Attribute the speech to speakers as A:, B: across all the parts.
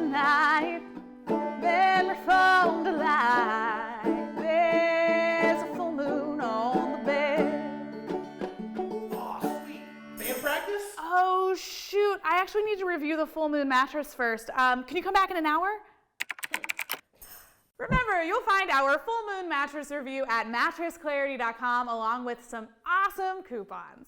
A: night, memory foam to light. There's a full moon on the bed.
B: Oh, sweet. Band practice?
A: Oh, shoot. I actually need to review the full moon mattress first. Can you come back in an hour? Remember, you'll find our full moon mattress review at mattressclarity.com along with some awesome coupons.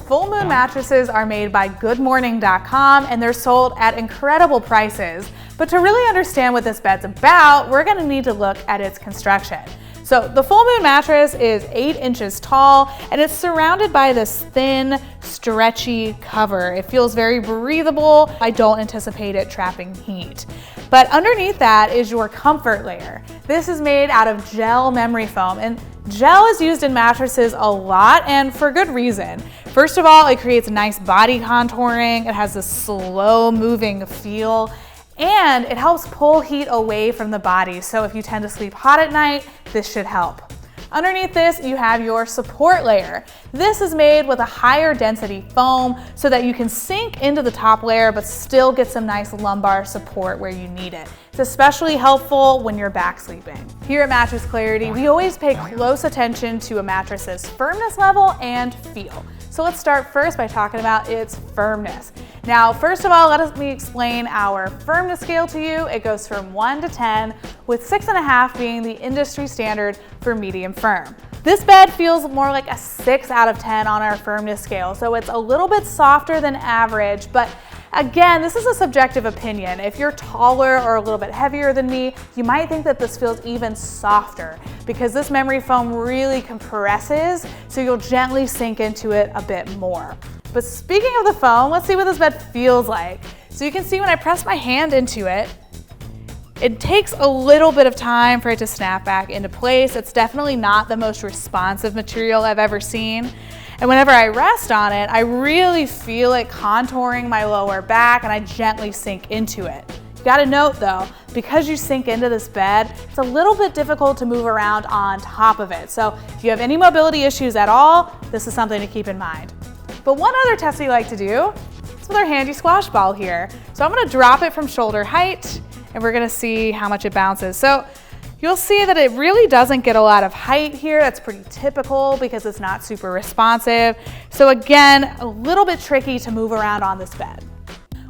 A: Full moon mattresses are made by goodmorning.com and they're sold at incredible prices. But to really understand what this bed's about, we're going to need to look at its construction. So the full moon mattress is 8 inches tall and it's surrounded by this thin, stretchy cover. It feels very breathable. I don't anticipate it trapping heat. But underneath that is your comfort layer. This is made out of gel memory foam, and gel is used in mattresses a lot and for good reason. First of all, it creates nice body contouring. It has this slow moving feel. And it helps pull heat away from the body, so if you tend to sleep hot at night, this should help. Underneath this, you have your support layer. This is made with a higher density foam so that you can sink into the top layer but still get some nice lumbar support where you need it. It's especially helpful when you're back sleeping. Here at Mattress Clarity, we always pay close attention to a mattress's firmness level and feel. So let's start first by talking about its firmness. Now, first of all, let me explain our firmness scale to you. It goes from 1 to 10, with 6.5 being the industry standard for medium firm. This bed feels more like a 6 out of 10 on our firmness scale, so it's a little bit softer than average, but again, this is a subjective opinion. If you're taller or a little bit heavier than me, you might think that this feels even softer because this memory foam really compresses, so you'll gently sink into it a bit more. But speaking of the foam, let's see what this bed feels like. So you can see when I press my hand into it, it takes a little bit of time for it to snap back into place. It's definitely not the most responsive material I've ever seen. And whenever I rest on it, I really feel it contouring my lower back and I gently sink into it. You gotta note though, because you sink into this bed, it's a little bit difficult to move around on top of it. So if you have any mobility issues at all, this is something to keep in mind. But one other test we like to do is with our handy squash ball here. So I'm gonna drop it from shoulder height and we're gonna see how much it bounces. So you'll see that it really doesn't get a lot of height here. That's pretty typical because it's not super responsive. So again, a little bit tricky to move around on this bed.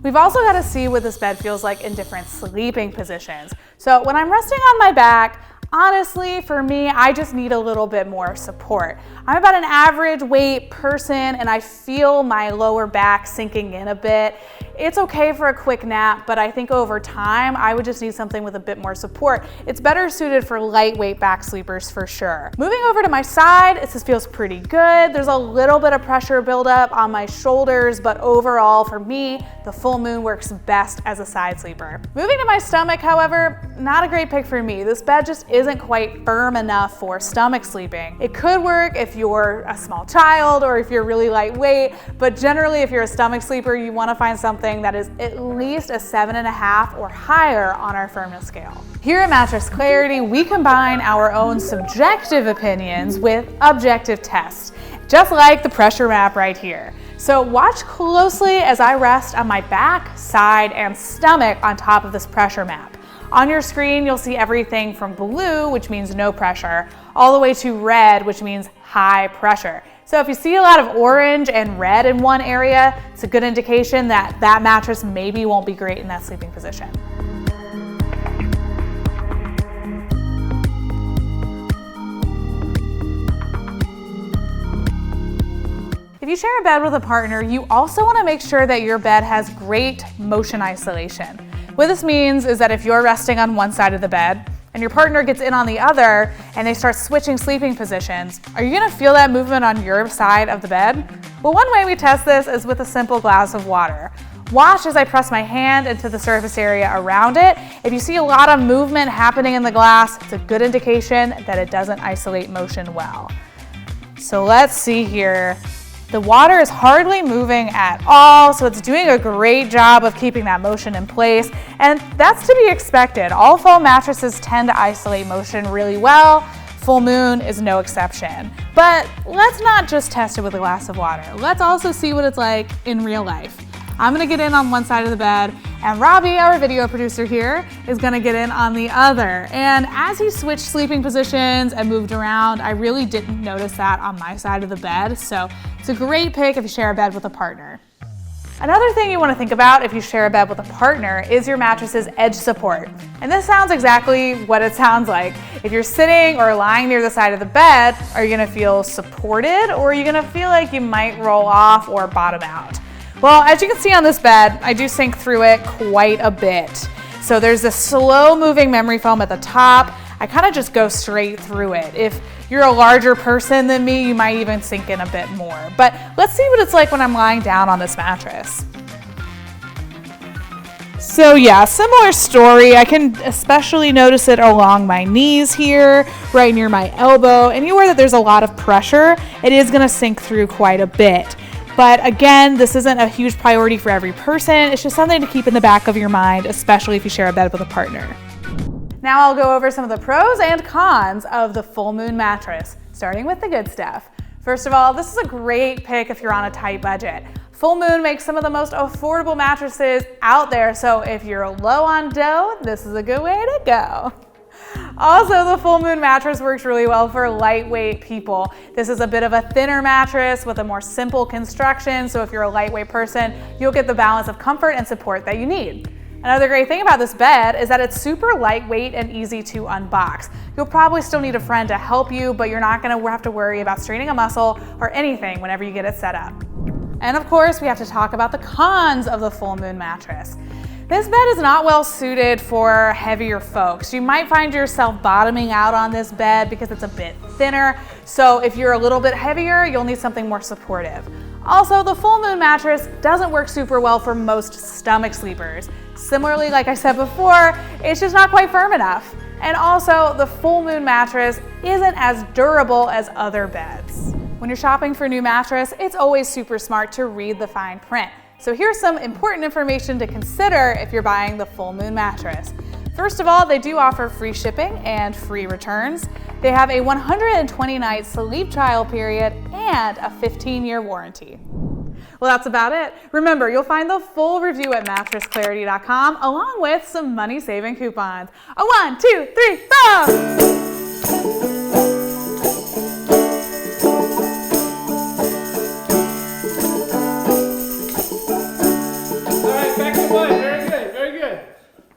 A: We've also got to see what this bed feels like in different sleeping positions. So when I'm resting on my back, honestly, for me, I just need a little bit more support. I'm about an average weight person and I feel my lower back sinking in a bit. It's okay for a quick nap, but I think over time, I would just need something with a bit more support. It's better suited for lightweight back sleepers for sure. Moving over to my side, this feels pretty good. There's a little bit of pressure buildup on my shoulders, but overall for me, the full moon works best as a side sleeper. Moving to my stomach, however, not a great pick for me. This bed just isn't quite firm enough for stomach sleeping. It could work if you're a small child or if you're really lightweight, but generally if you're a stomach sleeper, you want to find something that is at least a 7.5 or higher on our firmness scale. Here at Mattress Clarity, we combine our own subjective opinions with objective tests, just like the pressure map right here. So watch closely as I rest on my back, side, and stomach on top of this pressure map. On your screen, you'll see everything from blue, which means no pressure, all the way to red, which means high pressure. So if you see a lot of orange and red in one area, it's a good indication that that mattress maybe won't be great in that sleeping position. If you share a bed with a partner, you also want to make sure that your bed has great motion isolation. What this means is that if you're resting on one side of the bed and your partner gets in on the other and they start switching sleeping positions, are you gonna feel that movement on your side of the bed? Well, one way we test this is with a simple glass of water. Watch as I press my hand into the surface area around it. If you see a lot of movement happening in the glass, it's a good indication that it doesn't isolate motion well. So let's see here. The water is hardly moving at all, so it's doing a great job of keeping that motion in place, and that's to be expected. All foam mattresses tend to isolate motion really well. Full Moon is no exception. But let's not just test it with a glass of water. Let's also see what it's like in real life. I'm gonna get in on one side of the bed, and Robbie, our video producer here, is gonna get in on the other. And as he switched sleeping positions and moved around, I really didn't notice that on my side of the bed, so it's a great pick if you share a bed with a partner. Another thing you want to think about if you share a bed with a partner is your mattress's edge support. And this sounds exactly what it sounds like. If you're sitting or lying near the side of the bed, are you going to feel supported, or are you going to feel like you might roll off or bottom out? Well, as you can see on this bed, I do sink through it quite a bit. So there's this slow moving memory foam at the top. I kind of just go straight through it. If you're a larger person than me, you might even sink in a bit more. But let's see what it's like when I'm lying down on this mattress. So yeah, similar story. I can especially notice it along my knees here, right near my elbow. Anywhere that there's a lot of pressure, it is gonna sink through quite a bit. But again, this isn't a huge priority for every person. It's just something to keep in the back of your mind, especially if you share a bed with a partner. Now I'll go over some of the pros and cons of the Full Moon mattress, starting with the good stuff. First of all, this is a great pick if you're on a tight budget. Full Moon makes some of the most affordable mattresses out there, so if you're low on dough, this is a good way to go. Also, the Full Moon mattress works really well for lightweight people. This is a bit of a thinner mattress with a more simple construction, so if you're a lightweight person, you'll get the balance of comfort and support that you need. Another great thing about this bed is that it's super lightweight and easy to unbox. You'll probably still need a friend to help you, but you're not gonna have to worry about straining a muscle or anything whenever you get it set up. And of course, we have to talk about the cons of the Full Moon mattress. This bed is not well suited for heavier folks. You might find yourself bottoming out on this bed because it's a bit thinner. So if you're a little bit heavier, you'll need something more supportive. Also, the Full Moon mattress doesn't work super well for most stomach sleepers. Similarly, like I said before, it's just not quite firm enough. And also, the Full Moon mattress isn't as durable as other beds. When you're shopping for a new mattress, it's always super smart to read the fine print. So here's some important information to consider if you're buying the Full Moon mattress. First of all, they do offer free shipping and free returns. They have a 120-night sleep trial period and a 15-year warranty. Well, that's about it. Remember, you'll find the full review at mattressclarity.com along with some money-saving coupons. A 1, 2, 3, 4!